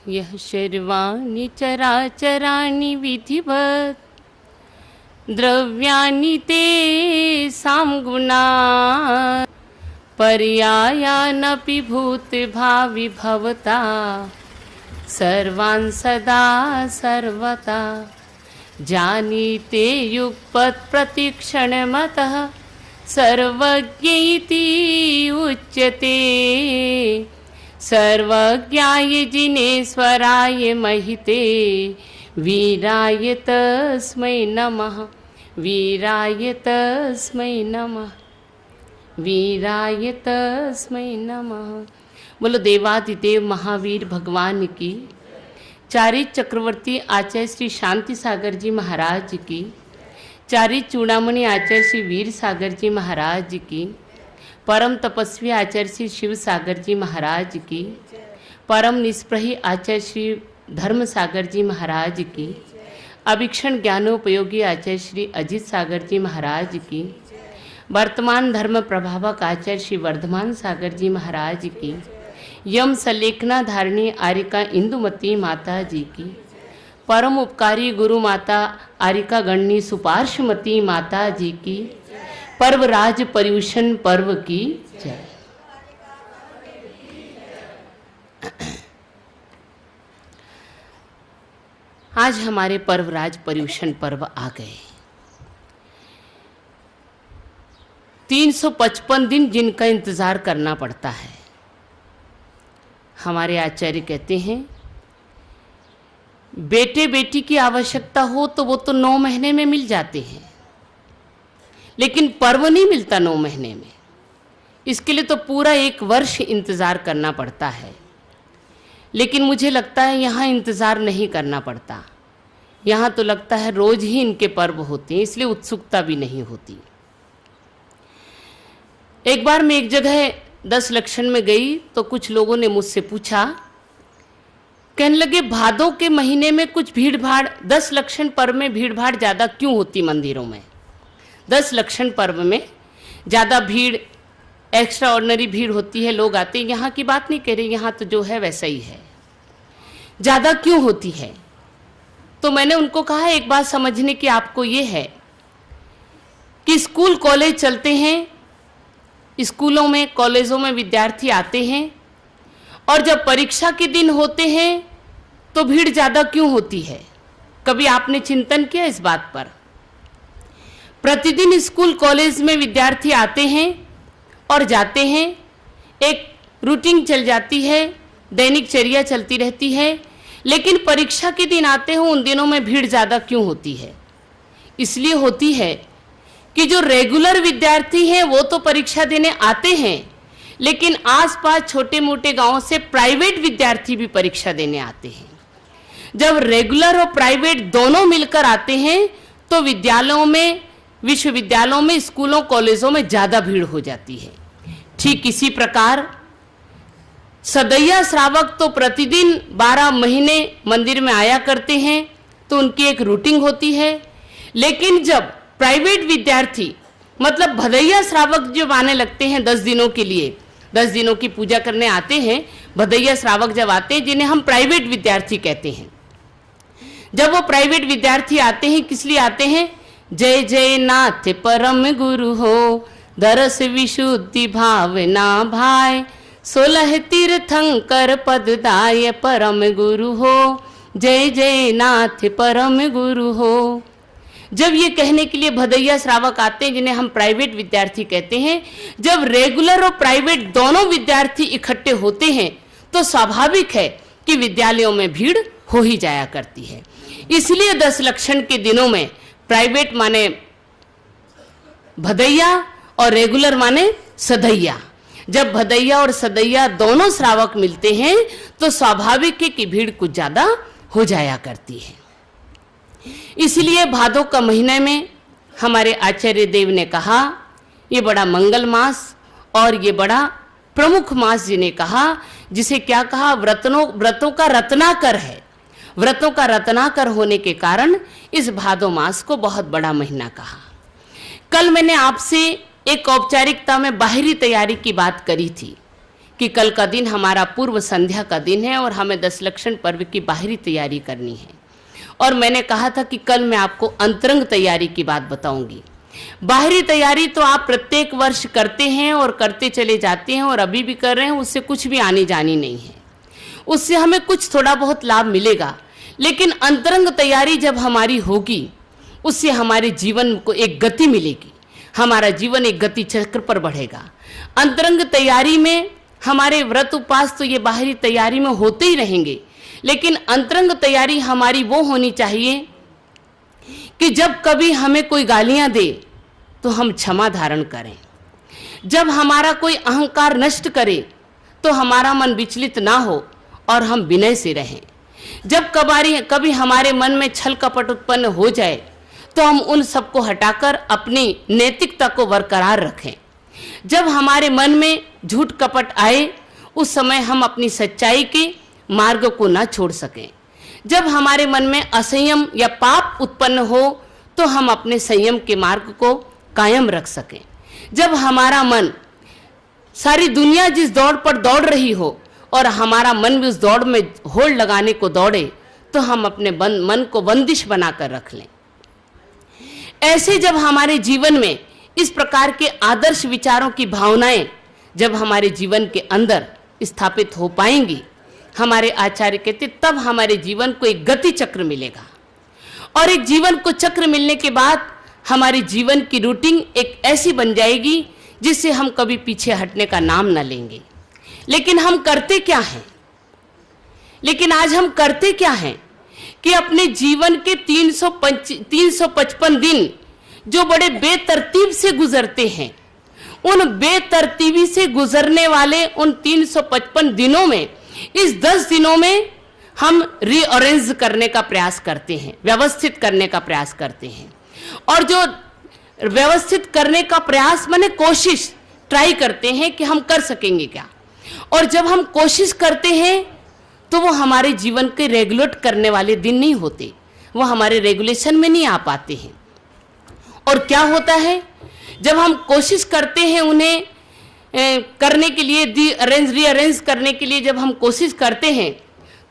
यह शर्वाणि चराचराणि विधिवत् द्रव्याणि तेषां गुणाः पर्यायानपि भूतभावि भवता सर्वान् सदा सर्वथा जानीते युगपत् प्रतिक्षणमतः सर्वज्ञ इति उच्यते। सर्वज्ञाय जिनेश्वराय महिते वीराय तस्मै नमः। वीराय तस्मै नमः। वीराय तस्मै नमः। बोलो देवादिदेव महावीर भगवान की, चारित चक्रवर्ती आचार्य श्री शांति सागर जी महाराज की, चारित चूड़ामणि आचार्य श्री वीर सागर जी महाराज की, परम तपस्वी आचार्य श्री शिव सागर जी महाराज की, परम निष्प्रही आचार्य श्री धर्म सागर जी महाराज की, अभिक्षण ज्ञानोपयोगी आचार्य श्री अजित सागर जी महाराज की, वर्तमान धर्म प्रभावक आचार्य श्री वर्धमान सागर जी महाराज की, यम सलेखना धारणी आरिका इंदुमती माता जी की, परम उपकारी गुरु माता आरिका गणनी सुपार्श्वमती माता जी की, पर्वराज पर्यूषण पर्व की जय। आज हमारे पर्वराज पर्यूषण पर्व आ गए। 355 दिन जिनका इंतजार करना पड़ता है। हमारे आचार्य कहते हैं बेटे बेटी की आवश्यकता हो तो वो तो 9 महीने में मिल जाते हैं, लेकिन पर्व नहीं मिलता 9 महीने में। इसके लिए तो पूरा 1 वर्ष इंतज़ार करना पड़ता है। लेकिन मुझे लगता है यहाँ इंतज़ार नहीं करना पड़ता, यहाँ तो लगता है रोज़ ही इनके पर्व होते हैं, इसलिए उत्सुकता भी नहीं होती। एक बार मैं एक जगह 10 लक्षण में गई तो कुछ लोगों ने मुझसे पूछा, कहने लगे भादों के महीने में कुछ भीड़ भाड़, 10 लक्षण पर्व में भीड़ भाड़ ज़्यादा क्यों होती मंदिरों में? 10 लक्षण पर्व में ज़्यादा भीड़, एक्स्ट्रा ऑर्डिनरी भीड़ होती है, लोग आते हैं। यहाँ की बात नहीं कह रही, यहाँ तो जो है वैसा ही है। ज़्यादा क्यों होती है? तो मैंने उनको कहा एक बात समझने की आपको ये है कि स्कूल कॉलेज चलते हैं, स्कूलों में कॉलेजों में विद्यार्थी आते हैं, और जब परीक्षा के दिन होते हैं तो भीड़ ज़्यादा क्यों होती है? कभी आपने चिंतन किया इस बात पर? प्रतिदिन स्कूल कॉलेज में विद्यार्थी आते हैं और जाते हैं, एक रूटीन चल जाती है, दैनिक चर्या चलती रहती है, लेकिन परीक्षा के दिन आते हैं, उन दिनों में भीड़ ज़्यादा क्यों होती है? इसलिए होती है कि जो रेगुलर विद्यार्थी हैं वो तो परीक्षा देने आते हैं, लेकिन आसपास छोटे मोटे गांवों से प्राइवेट विद्यार्थी भी परीक्षा देने आते हैं। जब रेगुलर और प्राइवेट दोनों मिलकर आते हैं तो विद्यालयों में, विश्वविद्यालयों में, स्कूलों कॉलेजों में ज़्यादा भीड़ हो जाती है। ठीक इसी प्रकार सदैया श्रावक तो प्रतिदिन 12 महीने मंदिर में आया करते हैं, तो उनकी एक रूटीन होती है। लेकिन जब प्राइवेट विद्यार्थी, मतलब भदैया श्रावक जो आने लगते हैं 10 दिनों के लिए, 10 दिनों की पूजा करने आते हैं, भदैया श्रावक जब आते हैं, जिन्हें हम प्राइवेट विद्यार्थी कहते हैं, जब वो प्राइवेट विद्यार्थी आते हैं, किस लिए आते हैं? जय जय नाथ परम गुरु हो, दरस विशुद्धि भावना भाई, 16 तीर्थंकर पददाय परम गुरु हो, जय जय नाथ परम गुरु हो। जब ये कहने के लिए भदैया श्रावक आते हैं, जिन्हें हम प्राइवेट विद्यार्थी कहते हैं, जब रेगुलर और प्राइवेट दोनों विद्यार्थी इकट्ठे होते हैं तो स्वाभाविक है कि विद्यालयों में भीड़ हो ही जाया करती है। इसलिए 10 लक्षण के दिनों में प्राइवेट माने भदैया और रेगुलर माने सदैया। जब भदैया और सदैया दोनों श्रावक मिलते हैं तो स्वाभाविक है कि भीड़ कुछ ज़्यादा हो जाया करती है। इसलिए भादों का महीने में हमारे आचार्य देव ने कहा ये बड़ा मंगल मास और ये बड़ा प्रमुख मास, जिन्हें कहा, जिसे क्या कहा, व्रतों का रत्नाकर है। व्रतों का रत्नाकर होने के कारण इस भादो मास को बहुत बड़ा महीना कहा। कल मैंने आपसे एक औपचारिकता में बाहरी तैयारी की बात करी थी कि कल का दिन हमारा पूर्व संध्या का दिन है और हमें 10 लक्षण पर्व की बाहरी तैयारी करनी है। और मैंने कहा था कि कल मैं आपको अंतरंग तैयारी की बात बताऊंगी। बाहरी तैयारी तो आप प्रत्येक वर्ष करते हैं और करते चले जाते हैं और अभी भी कर रहे हैं, उससे कुछ भी आनी जानी नहीं है, उससे हमें कुछ थोड़ा बहुत लाभ मिलेगा। लेकिन अंतरंग तैयारी जब हमारी होगी उससे हमारे जीवन को एक गति मिलेगी, हमारा जीवन एक गति चक्र पर बढ़ेगा। अंतरंग तैयारी में हमारे व्रत उपवास तो ये बाहरी तैयारी में होते ही रहेंगे, लेकिन अंतरंग तैयारी हमारी वो होनी चाहिए कि जब कभी हमें कोई गालियां दे तो हम क्षमा धारण करें, जब हमारा कोई अहंकार नष्ट करे तो हमारा मन विचलित ना हो और हम विनय से रहें, जब कभी हमारे मन में छल कपट उत्पन्न हो जाए तो हम उन सबको हटाकर अपनी नैतिकता को बरकरार रखें, जब हमारे मन में झूठ कपट आए उस समय हम अपनी सच्चाई के मार्ग को ना छोड़ सकें, जब हमारे मन में असंयम या पाप उत्पन्न हो तो हम अपने संयम के मार्ग को कायम रख सकें, जब हमारा मन सारी दुनिया जिस दौड़ पर दौड़ रही हो और हमारा मन भी उस दौड़ में होड़ लगाने को दौड़े तो हम अपने मन को बंदिश बनाकर रख लें। ऐसे जब हमारे जीवन में इस प्रकार के आदर्श विचारों की भावनाएं जब हमारे जीवन के अंदर स्थापित हो पाएंगी, हमारे आचार्य कहते तब हमारे जीवन को एक गति चक्र मिलेगा। और एक जीवन को चक्र मिलने के बाद हमारे जीवन की रूटीन एक ऐसी बन जाएगी जिससे हम कभी पीछे हटने का नाम न लेंगे। लेकिन हम करते क्या हैं? लेकिन आज हम करते क्या हैं कि अपने जीवन के 355 दिन जो बड़े बेतरतीब से गुजरते हैं, उन बेतरतीबी से गुजरने वाले उन 355 दिनों में इस 10 दिनों में हम रीअरेंज करने का प्रयास करते हैं, व्यवस्थित करने का प्रयास करते हैं। और जो व्यवस्थित करने का प्रयास माने कोशिश ट्राई करते हैं कि हम कर सकेंगे क्या, और जब हम कोशिश करते हैं तो वो हमारे जीवन के रेगुलेट करने वाले दिन नहीं होते, वो हमारे रेगुलेशन में नहीं आ पाते हैं। और क्या होता है जब हम कोशिश करते हैं उन्हें करने के लिए, रीअरेंज करने के लिए जब हम कोशिश करते हैं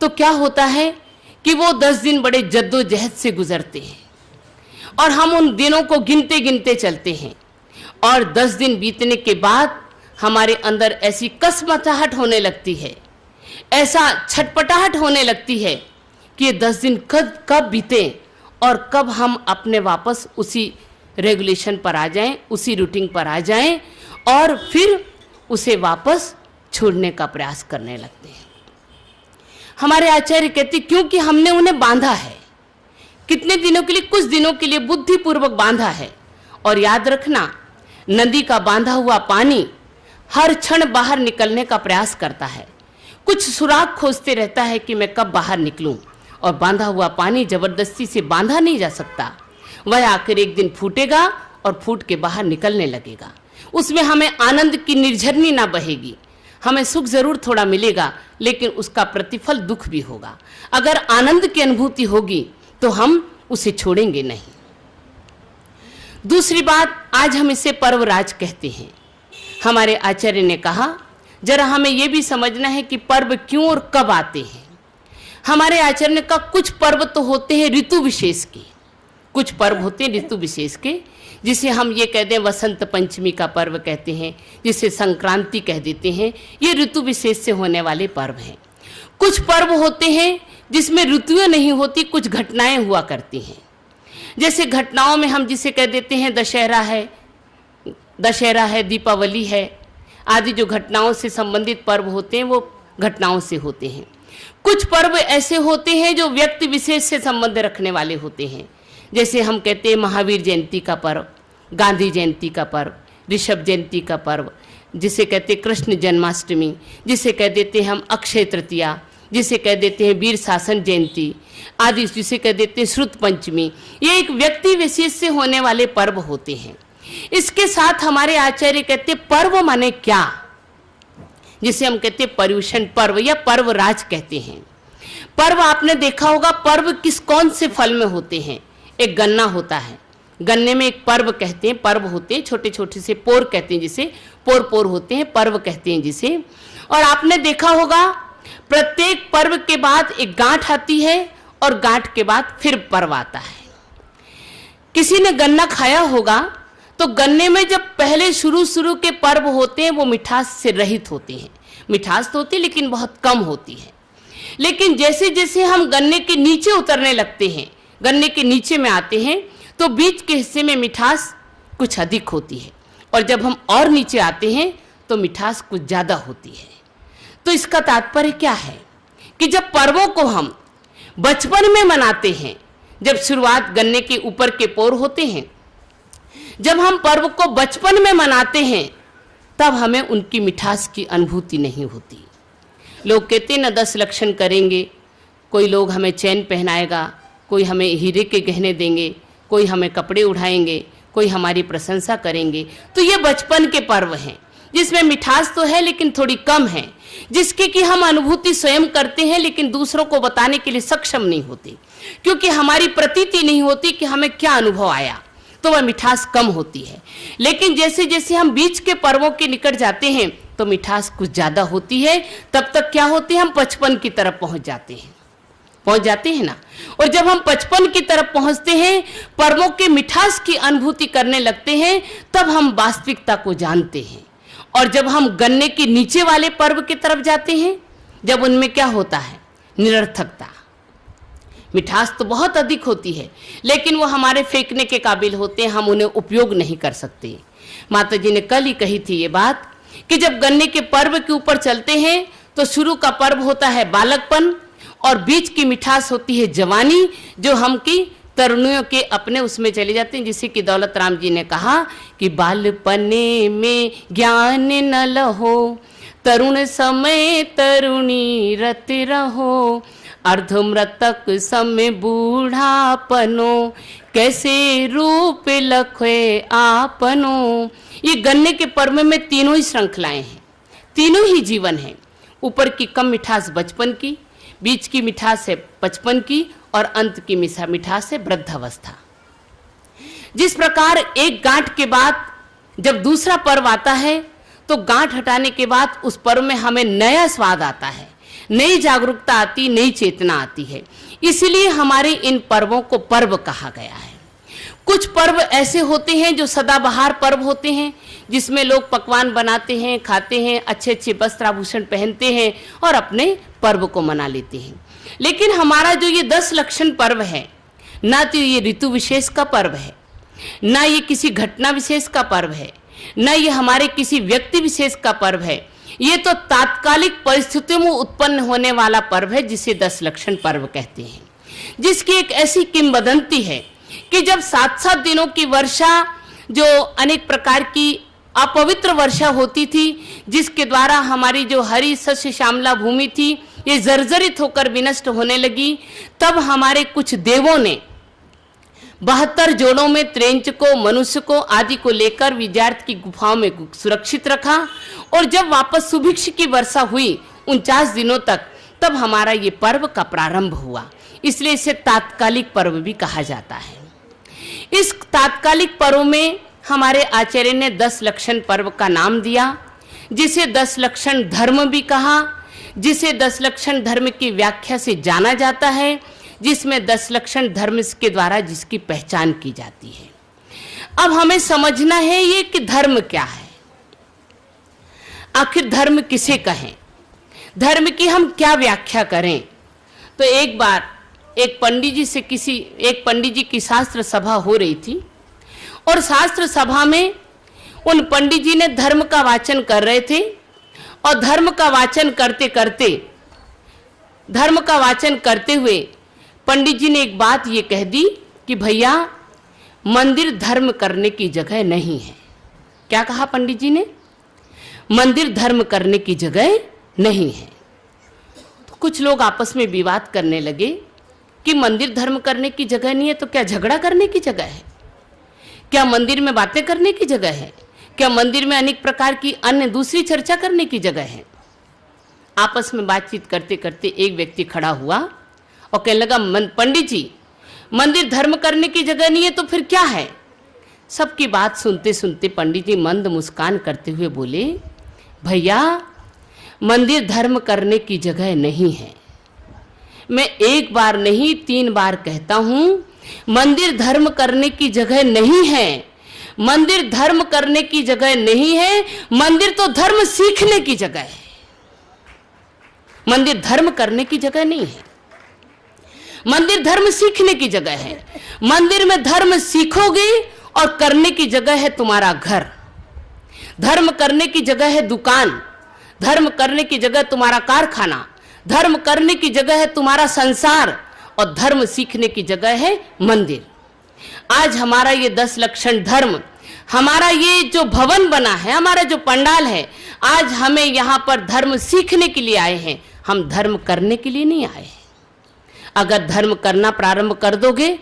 तो क्या होता है कि वो 10 दिन बड़े जद्दोजहद से गुजरते हैं और हम उन दिनों को गिनते गिनते चलते हैं। और 10 दिन बीतने के बाद हमारे अंदर ऐसी कसमसाहट होने लगती है, ऐसा छटपटाहट होने लगती है कि ये 10 दिन कब बीते और कब हम अपने वापस उसी रेगुलेशन पर आ जाएं, उसी रूटीन पर आ जाएं और फिर उसे वापस छोड़ने का प्रयास करने लगते हैं। हमारे आचार्य कहते क्योंकि हमने उन्हें बांधा है, कितने दिनों के लिए? कुछ दिनों के लिए बुद्धिपूर्वक बांधा है। और याद रखना, नदी का बांधा हुआ पानी हर क्षण बाहर निकलने का प्रयास करता है, कुछ सुराग खोजते रहता है कि मैं कब बाहर निकलूं। और बांधा हुआ पानी जबरदस्ती से बांधा नहीं जा सकता, वह आखिर एक दिन फूटेगा और फूट के बाहर निकलने लगेगा। उसमें हमें आनंद की निर्झरनी ना बहेगी, हमें सुख जरूर थोड़ा मिलेगा लेकिन उसका प्रतिफल दुख भी होगा। अगर आनंद की अनुभूति होगी तो हम उसे छोड़ेंगे नहीं। दूसरी बात, आज हम इसे पर्वराज कहते हैं। हमारे आचार्य ने कहा जरा हमें यह भी समझना है कि पर्व क्यों और कब आते हैं। हमारे आचार्य ने कहा कुछ पर्व तो होते हैं ऋतु विशेष के, कुछ पर्व होते हैं ऋतु विशेष के, जिसे हम ये कहते हैं वसंत पंचमी का पर्व कहते हैं, जिसे संक्रांति कह देते हैं, ये ऋतु विशेष से होने वाले पर्व हैं। कुछ पर्व होते हैं जिसमें ऋतुएं नहीं होती, कुछ घटनाएं हुआ करती हैं। जैसे घटनाओं में हम जिसे कह देते हैं दशहरा है, दीपावली है आदि, जो घटनाओं से संबंधित पर्व होते हैं वो घटनाओं से होते हैं। कुछ पर्व ऐसे होते हैं जो व्यक्ति विशेष से संबंध रखने वाले होते हैं, जैसे हम कहते हैं महावीर जयंती का पर्व, गांधी जयंती का पर्व, ऋषभ जयंती का पर्व, जिसे कहते हैं कृष्ण जन्माष्टमी, जिसे कह देते हैं हम अक्षय तृतीया, जिसे कह देते हैं वीर शासन जयंती आदि, जिसे कह देते हैं श्रुत पंचमी। ये एक व्यक्ति विशेष से होने वाले पर्व होते हैं। इसके साथ हमारे आचार्य कहते हैं पर्व माने क्या, जिसे हम कहते हैं पर्युषण पर्व या पर्वराज कहते हैं। पर्व आपने देखा होगा, पर्व कौन से फल में होते हैं? एक गन्ना होता है, गन्ने में एक पर्व कहते हैं, पर्व होते हैं, छोटे छोटे से पोर कहते हैं जिसे, पोर होते हैं, पर्व कहते हैं जिसे। और आपने देखा होगा प्रत्येक पर्व के बाद एक गांठ आती है और गांठ के बाद फिर पर्व आता है। किसी ने गन्ना खाया होगा तो गन्ने में जब पहले शुरू के पर्व होते हैं वो मिठास से रहित होते हैं। मिठास तो होती है लेकिन बहुत कम होती है। लेकिन जैसे जैसे हम गन्ने के नीचे उतरने लगते हैं, गन्ने के नीचे में आते हैं, तो बीच के हिस्से में मिठास कुछ अधिक होती है और जब हम और नीचे आते हैं तो मिठास कुछ ज़्यादा होती है। तो इसका तात्पर्य क्या है कि जब पर्वों को हम बचपन में मनाते हैं, जब शुरुआत गन्ने के ऊपर के पोर होते हैं, जब हम पर्व को बचपन में मनाते हैं तब हमें उनकी मिठास की अनुभूति नहीं होती। लोग कहते हैं ना 10 लक्षण करेंगे, कोई लोग हमें चैन पहनाएगा, कोई हमें हीरे के गहने देंगे, कोई हमें कपड़े उठाएंगे, कोई हमारी प्रशंसा करेंगे। तो ये बचपन के पर्व हैं जिसमें मिठास तो है लेकिन थोड़ी कम है, जिसकी कि हम अनुभूति स्वयं करते हैं लेकिन दूसरों को बताने के लिए सक्षम नहीं होते, क्योंकि हमारी प्रतीति नहीं होती कि हमें क्या अनुभव आया, तो वह मिठास कम होती है। लेकिन जैसे जैसे हम बीच के पर्वों के निकट जाते हैं तो मिठास कुछ ज़्यादा होती है। तब तक क्या होती है, हम 55 की तरफ पहुंच जाते हैं ना। और जब हम 55 की तरफ पहुंचते हैं, पर्वों के मिठास की अनुभूति करने लगते हैं, तब हम वास्तविकता को जानते हैं। और जब हम गन्ने के नीचे वाले पर्व की तरफ जाते हैं, जब उनमें क्या होता है, निरर्थकता। मिठास तो बहुत अधिक होती है लेकिन वो हमारे फेंकने के काबिल होते हैं, हम उन्हें उपयोग नहीं कर सकते। माता जी ने कल ही कही थी ये बात कि जब गन्ने के पर्व के ऊपर चलते हैं तो शुरू का पर्व होता है बालकपन और बीच की मिठास होती है जवानी, जो हम की तरुणियों के अपने उसमें चले जाते हैं। जिसे कि दौलत राम जी ने कहा कि बालपने में ज्ञान न लहो, तरुण समय तरुणी रत रहो, अर्धमृतक समय बूढ़ापनो, कैसे रूप लखे आपनो। ये गन्ने के पर्व में तीनों ही श्रृंखलाएं हैं, तीनों ही जीवन हैं। ऊपर की कम मिठास बचपन की, बीच की मिठास है 55 की और अंत की मिठास है वृद्धावस्था। जिस प्रकार एक गांठ के बाद जब दूसरा पर्व आता है तो गांठ हटाने के बाद उस पर्व में हमें नया स्वाद आता है, नई जागरूकता आती, नई चेतना आती है। इसलिए हमारे इन पर्वों को पर्व कहा गया है। कुछ पर्व ऐसे होते हैं जो सदाबहार पर्व होते हैं, जिसमें लोग पकवान बनाते हैं, खाते हैं, अच्छे अच्छे वस्त्र आभूषण पहनते हैं और अपने पर्व को मना लेते हैं। लेकिन हमारा जो ये 10 लक्षण पर्व है, ना तो ये ऋतु विशेष का पर्व है, ना ये किसी घटना विशेष का पर्व है, ना ये हमारे किसी व्यक्ति विशेष का पर्व है। ये तो तात्कालिक परिस्थितियों में उत्पन्न होने वाला पर्व है, जिसे 10 लक्षण पर्व कहते हैं। जिसकी एक ऐसी किंवदंती है कि जब 7-7 दिनों की वर्षा, जो अनेक प्रकार की अपवित्र वर्षा होती थी, जिसके द्वारा हमारी जो हरी सस्य श्यामला भूमि थी ये जर्जरित होकर विनष्ट होने लगी, तब हमारे कुछ देवों ने 72 जोड़ों में त्रेंच को, मनुष्य को आदि को लेकर विद्यार्थ की गुफाओं में सुरक्षित रखा। और जब वापस सुभिक्ष की वर्षा हुई 49 दिनों तक, तब हमारा ये पर्व का प्रारंभ हुआ। इसलिए इसे तात्कालिक पर्व भी कहा जाता है। इस तात्कालिक पर्व में हमारे आचार्य ने 10 लक्षण पर्व का नाम दिया, जिसे 10 लक्षण धर्म भी कहा, जिसे 10 लक्षण धर्म की व्याख्या से जाना जाता है, जिसमें 10 लक्षण धर्म के द्वारा जिसकी पहचान की जाती है। अब हमें समझना है ये कि धर्म क्या है, आखिर धर्म किसे कहें, धर्म की हम क्या व्याख्या करें। तो एक बार एक पंडित जी की शास्त्र सभा हो रही थी और शास्त्र सभा में उन पंडित जी ने धर्म का वाचन कर रहे थे और धर्म का वाचन करते हुए पंडित जी ने एक बात ये कह दी कि भैया मंदिर धर्म करने की जगह नहीं है। क्या कहा पंडित जी ने? मंदिर धर्म करने की जगह नहीं है। तो कुछ लोग आपस में विवाद करने लगे कि मंदिर धर्म करने की जगह नहीं है तो क्या झगड़ा करने की जगह है? क्या मंदिर में बातें करने की जगह है? क्या मंदिर में अनेक प्रकार की अन्य दूसरी चर्चा करने की जगह है? आपस में बातचीत करते करते एक व्यक्ति खड़ा हुआ और कहने लगा, पंडित जी मंदिर धर्म करने की जगह नहीं है तो फिर क्या है? सबकी बात सुनते सुनते पंडित जी मंद मुस्कान करते हुए बोले, भैया मंदिर धर्म करने की जगह नहीं है। मैं एक बार नहीं 3 बार कहता हूं, मंदिर धर्म करने की जगह नहीं है। मंदिर धर्म करने की जगह नहीं है, मंदिर तो धर्म सीखने की जगह है। मंदिर धर्म करने की जगह नहीं है, मंदिर धर्म सीखने की जगह है। मंदिर में धर्म सीखोगे और करने की जगह है तुम्हारा घर। धर्म करने की जगह है दुकान, धर्म करने की जगह तुम्हारा कारखाना, धर्म करने की जगह है तुम्हारा संसार, और धर्म सीखने की जगह है मंदिर। आज हमारा ये 10 लक्षण धर्म, हमारा ये जो भवन बना है, हमारा जो पंडाल है, आज हमें यहाँ पर धर्म सीखने के लिए आए हैं, हम धर्म करने के लिए नहीं आए हैं। अगर धर्म करना प्रारंभ कर दोगे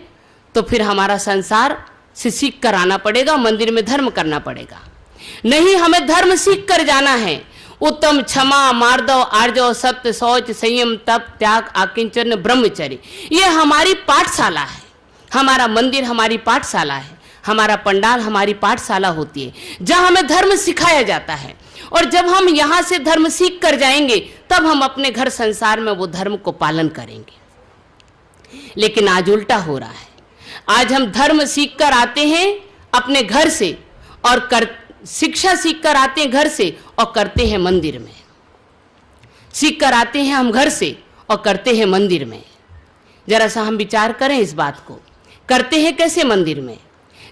तो फिर हमारा संसार से सीख कर आना पड़ेगा, मंदिर में धर्म करना पड़ेगा। नहीं, हमें धर्म सीख कर जाना है। उत्तम, क्षमा, मार्दव, आर्जव, सत्य, शौच, संयम, तप, त्याग, आकिंचन, ब्रह्मचर्य, ये हमारी पाठशाला है। हमारा मंदिर हमारी पाठशाला है, हमारा पंडाल हमारी पाठशाला होती है, जहां हमें धर्म सिखाया जाता है। और जब हम यहां से धर्म सीख कर जाएंगे तब हम अपने घर संसार में वो धर्म को पालन करेंगे। लेकिन आज उल्टा हो रहा है। आज हम धर्म सीख कर आते हैं अपने घर से और शिक्षा सीख कर आते हैं घर से और करते हैं मंदिर में। सीख कर आते हैं हम घर से और करते हैं मंदिर में। जरा सा हम विचार करें इस बात को, करते हैं कैसे मंदिर में?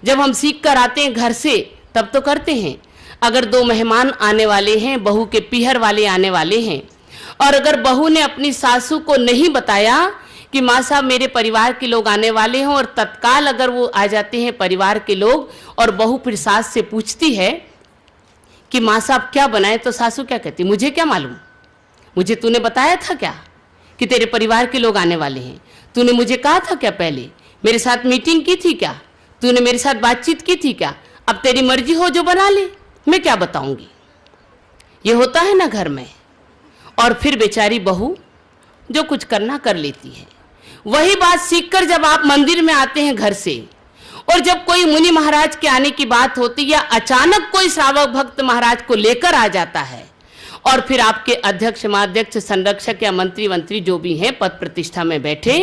जब हम सीख कर आते हैं घर से तब तो करते हैं। अगर 2 मेहमान आने वाले हैं, बहू के पीहर वाले आने वाले हैं, और अगर बहू ने अपनी सासू को नहीं बताया कि माँ साहब मेरे परिवार के लोग आने वाले हैं, और तत्काल अगर वो आ जाते हैं परिवार के लोग, और बहू फिर सास से पूछती है कि माँ साहब क्या बनाए, तो सासू क्या कहती, मुझे क्या मालूम, मुझे तूने बताया था क्या कि तेरे परिवार के लोग आने वाले हैं? तूने मुझे कहा था क्या? पहले मेरे साथ मीटिंग की थी क्या? तूने मेरे साथ बातचीत की थी क्या? अब तेरी मर्जी हो जो बना ले, मैं क्या बताऊंगी। ये होता है ना घर में। और फिर बेचारी बहू जो कुछ करना कर लेती है। वही बात सीखकर जब आप मंदिर में आते हैं घर से, और जब कोई मुनि महाराज के आने की बात होती, या अचानक कोई श्रावक भक्त महाराज को लेकर आ जाता है, और फिर आपके अध्यक्ष, महाध्यक्ष, संरक्षक या मंत्री जो भी हैं पद प्रतिष्ठा में बैठे,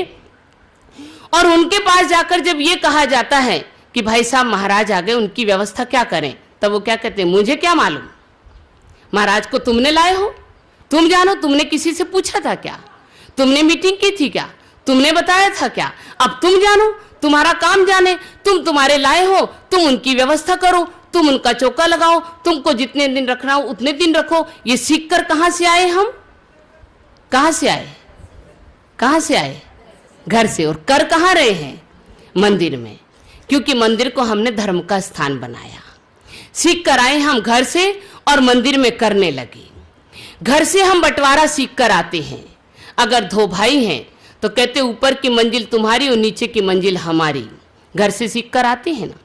और उनके पास जाकर जब ये कहा जाता है कि भाई साहब महाराज आ गए, उनकी व्यवस्था क्या करें, तब वो क्या कहते हैं, मुझे क्या मालूम, महाराज को तुमने लाए हो, तुम जानो, तुमने किसी से पूछा था क्या, तुमने मीटिंग की थी क्या, तुमने बताया था क्या, अब तुम जानो, तुम्हारा काम जाने, तुम तुम्हारे लाए हो, तुम उनकी व्यवस्था करो, तुम उनका चौका लगाओ, तुमको जितने दिन रखना हो उतने दिन रखो। ये सीखकर कहां से आए हम? कहां से आए? कहां से आए? घर से। और कर कहां रहे हैं? मंदिर में। क्योंकि मंदिर को हमने धर्म का स्थान बनाया। सीख कर आए हम घर से और मंदिर में करने लगे। घर से हम बंटवारा सीख कर आते हैं। अगर 2 भाई हैं तो कहते ऊपर की मंजिल तुम्हारी और नीचे की मंजिल हमारी। घर से सीख कर आते हैं ना।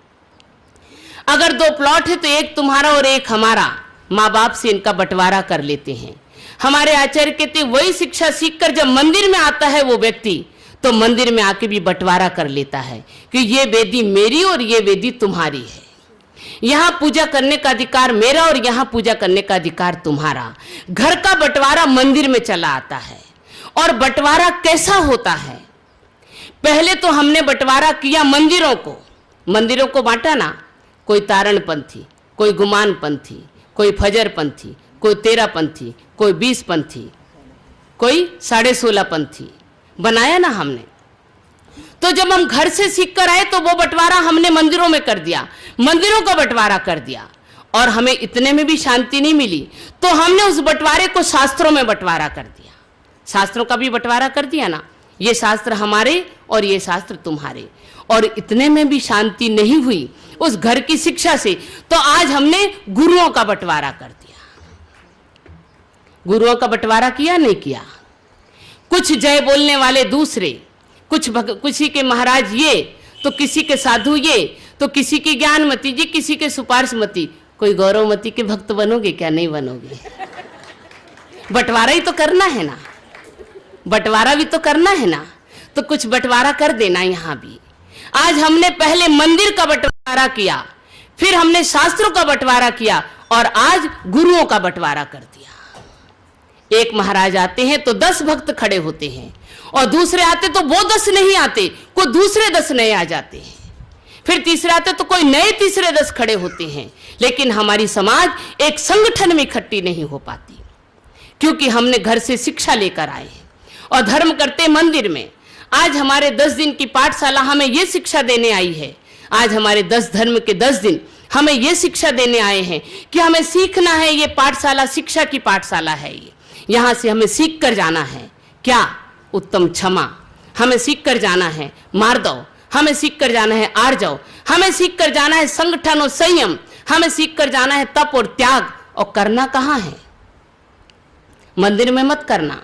अगर 2 प्लॉट है तो एक तुम्हारा और एक हमारा। माँ बाप से इनका बंटवारा कर लेते हैं। हमारे आचार्य कहते वही शिक्षा सीखकर जब मंदिर में आता है वो व्यक्ति, तो मंदिर में आके भी बंटवारा कर लेता है कि ये वेदी मेरी और ये वेदी तुम्हारी है। यहाँ पूजा करने का अधिकार मेरा और यहाँ पूजा करने का अधिकार तुम्हारा। घर का बंटवारा मंदिर में चला आता है। और बंटवारा कैसा होता है? पहले तो हमने बंटवारा किया मंदिरों को बांटा ना। कोई तारण पंथी, कोई गुमान पंथी, कोई फजर पंथी, कोई 13 पंथी, कोई 20 पंथी, कोई 16.5 पंथी बनाया ना हमने। तो जब हम घर से सीख कर आए तो वो बंटवारा हमने मंदिरों में कर दिया, मंदिरों का बंटवारा कर दिया। और हमें इतने में भी शांति नहीं मिली, तो हमने उस बंटवारे को शास्त्रों में बंटवारा कर दिया। शास्त्रों का भी बंटवारा कर दिया ना, ये शास्त्र हमारे और ये शास्त्र तुम्हारे। और इतने में भी शांति नहीं हुई उस घर की शिक्षा से, तो आज हमने गुरुओं का बंटवारा कर दिया। गुरुओं का बंटवारा किया नहीं किया? कुछ जय बोलने वाले दूसरे, किसी के महाराज ये, तो किसी के साधु ये, तो किसी की ज्ञानमती जी, किसी के सुपार्शमती। कोई गौरवमती के भक्त बनोगे क्या? नहीं बनोगे। बंटवारा ही तो करना है ना, बंटवारा भी तो करना है ना, तो कुछ बंटवारा कर देना यहां भी। आज हमने पहले मंदिर का बंटवारा किया, फिर हमने शास्त्रों का बंटवारा किया, और आज गुरुओं का बंटवारा कर दिया। एक महाराज आते हैं तो 10 भक्त खड़े होते हैं, और दूसरे आते तो वो 10 नहीं आते, कोई दूसरे 10 नए आ जाते हैं, फिर तीसरे आते तो कोई नए तीसरे 10 खड़े होते हैं। लेकिन हमारी समाज एक संगठन में इकट्ठी नहीं हो पाती, क्योंकि हमने घर से शिक्षा लेकर आए हैं और धर्म करते मंदिर में। आज हमारे 10 दिन की पाठशाला हमें यह शिक्षा देने आई है, आज हमारे 10 धर्म के 10 दिन हमें यह शिक्षा देने आए हैं कि हमें सीखना है। ये पाठशाला शिक्षा की पाठशाला है, ये यहाँ से हमें सीख कर जाना है। क्या? उत्तम क्षमा, हमें सीख कर जाना है मार दो, हमें सीख कर जाना है आर जाओ, हमें सीख कर जाना है संगठन और संयम, हमें सीख कर जाना है तप और त्याग। और करना कहाँ है? मंदिर में मत करना,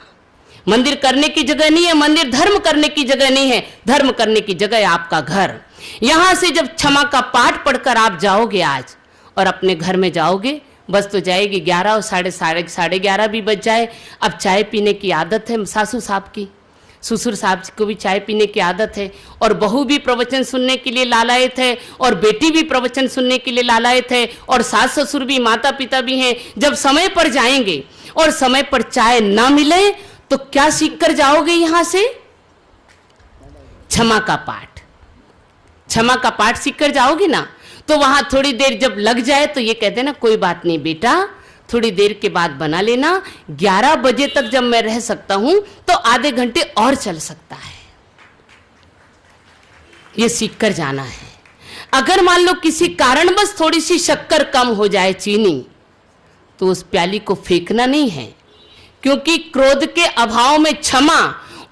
मंदिर करने की जगह नहीं है, मंदिर धर्म करने की जगह नहीं है, धर्म करने की जगह है आपका घर। यहां से जब क्षमा का पाठ पढ़कर आप जाओगे आज और अपने घर में जाओगे, बस तो जाएगी 11 और साढ़े 11 भी बज जाए। अब चाय पीने की आदत है सासू साहब की, ससुर साहब को भी चाय पीने की आदत है, और बहू भी प्रवचन सुनने के लिए लालायत है, और बेटी भी प्रवचन सुनने के लिए लालायत है, और सास ससुर भी, माता पिता भी हैं। जब समय पर जाएंगे और समय पर चाय ना मिले तो क्या सीख कर जाओगे यहां से? क्षमा का पाठ, क्षमा का पाठ सीख कर जाओगे ना। तो वहां थोड़ी देर जब लग जाए तो ये कहते ना, कोई बात नहीं बेटा, थोड़ी देर के बाद बना लेना, 11 बजे तक जब मैं रह सकता हूं तो आधे घंटे और चल सकता है। ये सीख कर जाना है। अगर मान लो किसी कारणवश थोड़ी सी शक्कर कम हो जाए, चीनी, तो उस प्याली को फेंकना नहीं है, क्योंकि क्रोध के अभाव में क्षमा,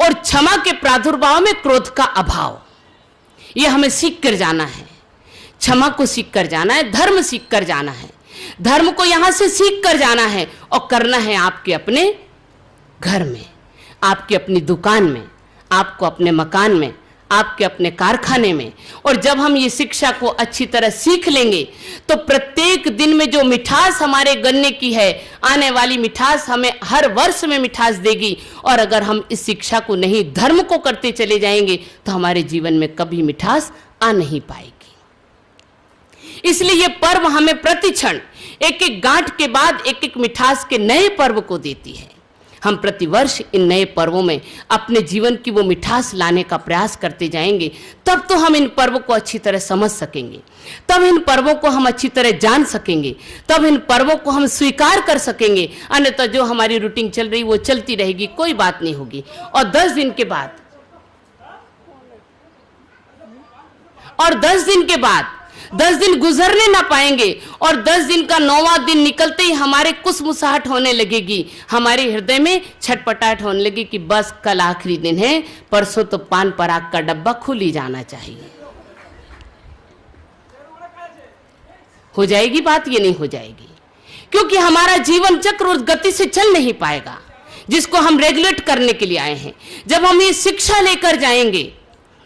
और क्षमा के प्रादुर्भाव में क्रोध का अभाव। यह हमें सीख कर जाना है, क्षमा को सीख कर जाना है, धर्म सीख कर जाना है, धर्म को यहां से सीख कर जाना है, और करना है आपके अपने घर में, आपकी अपनी दुकान में, आपको अपने मकान में, आपके अपने कारखाने में। और जब हम ये शिक्षा को अच्छी तरह सीख लेंगे तो प्रत्येक दिन में जो मिठास हमारे गन्ने की है, आने वाली मिठास हमें हर वर्ष में मिठास देगी। और अगर हम इस शिक्षा को नहीं, धर्म को करते चले जाएंगे तो हमारे जीवन में कभी मिठास आ नहीं पाएगी। इसलिए ये पर्व हमें प्रतिक्षण एक एक गांठ के बाद एक एक मिठास के नए पर्व को देती है। हम प्रतिवर्ष इन नए पर्वों में अपने जीवन की वो मिठास लाने का प्रयास करते जाएंगे, तब तो हम इन पर्वों को अच्छी तरह समझ सकेंगे, तब इन पर्वों को हम अच्छी तरह जान सकेंगे, तब इन पर्वों को हम स्वीकार कर सकेंगे। अन्यथा जो हमारी रूटीन चल रही वो चलती रहेगी, कोई बात नहीं होगी। और 10 दिन के बाद, और 10 दिन के बाद 10 दिन गुजरने ना पाएंगे, और 10 दिन का 9वां दिन निकलते ही हमारे कुसमुसाहट होने लगेगी, हमारे हृदय में छटपटाहट होने लगी कि बस कल आखिरी दिन है, परसों तो पान पराग का डब्बा खुल ही जाना चाहिए। हो जाएगी बात? ये नहीं हो जाएगी, क्योंकि हमारा जीवन चक्र उस गति से चल नहीं पाएगा जिसको हम रेगुलेट करने के लिए आए हैं। जब हम ये शिक्षा लेकर जाएंगे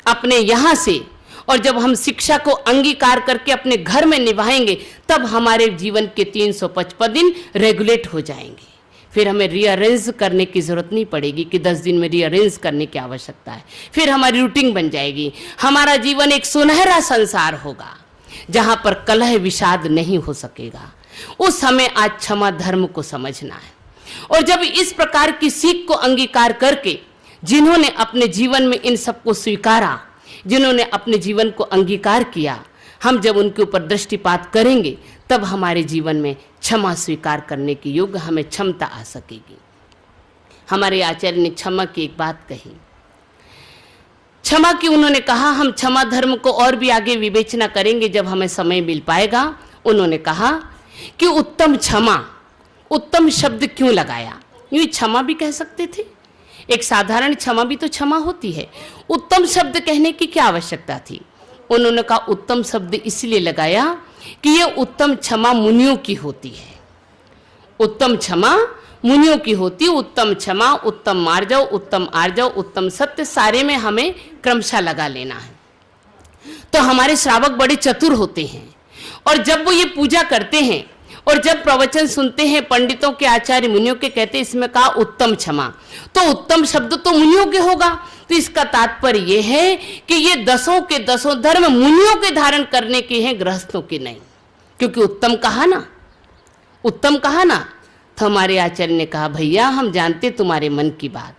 अपने यहां से, और जब हम शिक्षा को अंगीकार करके अपने घर में निभाएंगे, तब हमारे जीवन के 355 दिन रेगुलेट हो जाएंगे। फिर हमें रीअरेंज करने की जरूरत नहीं पड़ेगी कि 10 दिन में रीअरेंज करने की आवश्यकता है। फिर हमारी रूटीन बन जाएगी। हमारा जीवन एक सुनहरा संसार होगा जहां पर कलह विषाद नहीं हो सकेगा। उस समय आज क्षमा धर्म को समझना है। और जब इस प्रकार की सीख को अंगीकार करके जिन्होंने अपने जीवन में इन सबको स्वीकारा, जिन्होंने अपने जीवन को अंगीकार किया, हम जब उनके ऊपर दृष्टिपात करेंगे तब हमारे जीवन में क्षमा स्वीकार करने की योग्य हमें क्षमता आ सकेगी। हमारे आचार्य ने क्षमा की एक बात कही, क्षमा की उन्होंने कहा, हम क्षमा धर्म को और भी आगे विवेचना करेंगे जब हमें समय मिल पाएगा। उन्होंने कहा कि उत्तम क्षमा, उत्तम शब्द क्यों लगाया? यूं क्षमा भी कह सकते थे, एक साधारण क्षमा भी तो क्षमा होती है। उत्तम शब्द कहने की क्या आवश्यकता थी? उन्होंने कहा उत्तम शब्द इसलिए लगाया कि ये उत्तम क्षमा मुनियों की होती है। उत्तम क्षमा मुनियों की होती, उत्तम क्षमा, उत्तम मार्जव, उत्तम आर्जव, उत्तम सत्य, सारे में हमें क्रमशः लगा लेना है। तो हमारे श्रावक बड़े चतुर होते हैं, और जब वो ये पूजा करते हैं और जब प्रवचन सुनते हैं पंडितों के, आचार्य मुनियों के, कहते इसमें कहा उत्तम क्षमा, तो उत्तम शब्द तो मुनियों के होगा। तो इसका तात्पर्य यह है कि ये 10 के 10 धर्म मुनियों के धारण करने के हैं, गृहस्थों के नहीं। क्योंकि उत्तम कहा ना, उत्तम कहा ना, तो हमारे आचार्य ने कहा, भैया हम जानते तुम्हारे मन की बात,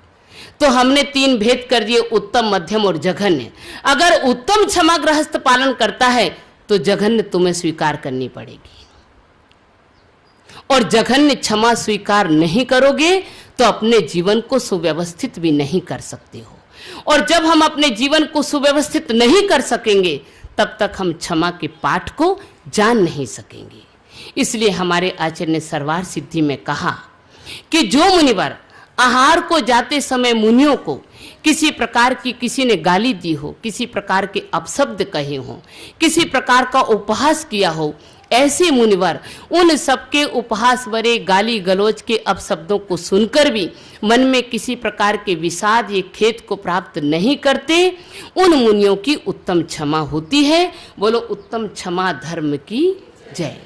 तो हमने 3 भेद कर दिए, उत्तम, मध्यम और जघन्य। अगर उत्तम क्षमा गृहस्थ पालन करता है तो जघन्य तुम्हें स्वीकार करनी पड़ेगी, और जघन्य क्षमा स्वीकार नहीं करोगे तो अपने जीवन को सुव्यवस्थित भी नहीं कर सकते हो। और जब हम अपने जीवन को सुव्यवस्थित नहीं कर सकेंगे तब तक हम क्षमा के पाठ को जान नहीं सकेंगे। इसलिए हमारे आचार्य ने सर्वार सिद्धि में कहा कि जो मुनिवर आहार को जाते समय मुनियों को किसी प्रकार की किसी ने गाली दी हो, किसी प्रकार के अपशब्द कहे हो, किसी प्रकार का उपहास किया हो, ऐसे मुनिवर उन सबके उपहास भरे गाली गलौज के अपशब्दों को सुनकर भी मन में किसी प्रकार के विषाद या खेद को प्राप्त नहीं करते। उन मुनियों की उत्तम क्षमा होती है। बोलो उत्तम क्षमा धर्म की जय।